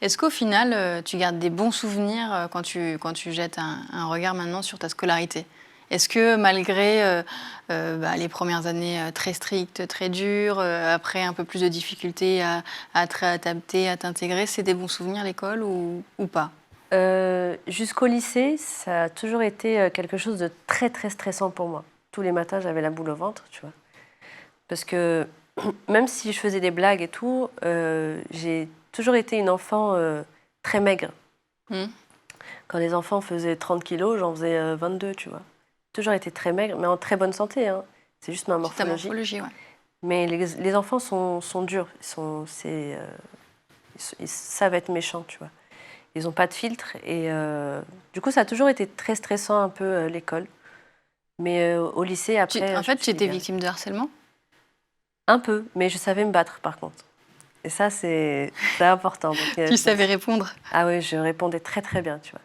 Est-ce qu'au final, tu gardes des bons souvenirs quand tu jettes un regard maintenant sur ta scolarité? Est-ce que malgré les premières années très strictes, très dures, après un peu plus de difficultés à te réadapter, à t'intégrer, c'est des bons souvenirs l'école ou pas? Jusqu'au lycée, ça a toujours été quelque chose de très très stressant pour moi. Tous les matins, j'avais la boule au ventre, tu vois. Parce que même si je faisais des blagues et tout, j'ai toujours été une enfant très maigre. Mmh. Quand les enfants faisaient 30 kilos, j'en faisais 22, tu vois. Toujours été très maigre, mais en très bonne santé, hein. C'est juste ma C'est ta morphologie. morphologie, ouais. Mais les enfants sont durs. Ils savent être méchants, tu vois. Ils n'ont pas de filtre. Et du coup, ça a toujours été très stressant un peu l'école. Mais au lycée, après, En je me fait, tu suis étais libérée. victime de harcèlement? Un peu, mais je savais me battre par contre. Et ça, c'est important. Donc, Tu savais répondre? ah oui, je répondais très très bien, tu vois.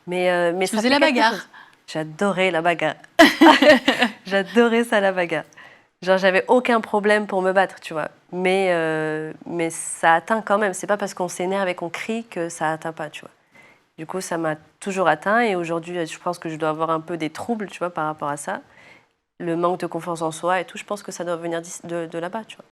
Mais Tu ça faisais fait la quelque bagarre? chose. J'adorais la bagarre. J'adorais ça, la bagarre. Genre, j'avais aucun problème pour me battre, tu vois. Mais ça atteint quand même. C'est pas parce qu'on s'énerve et qu'on crie que ça atteint pas, tu vois. Du coup, ça m'a toujours atteint. Et aujourd'hui, je pense que je dois avoir un peu des troubles, tu vois, par rapport à ça. Le manque de confiance en soi et tout, je pense que ça doit venir de là-bas, tu vois.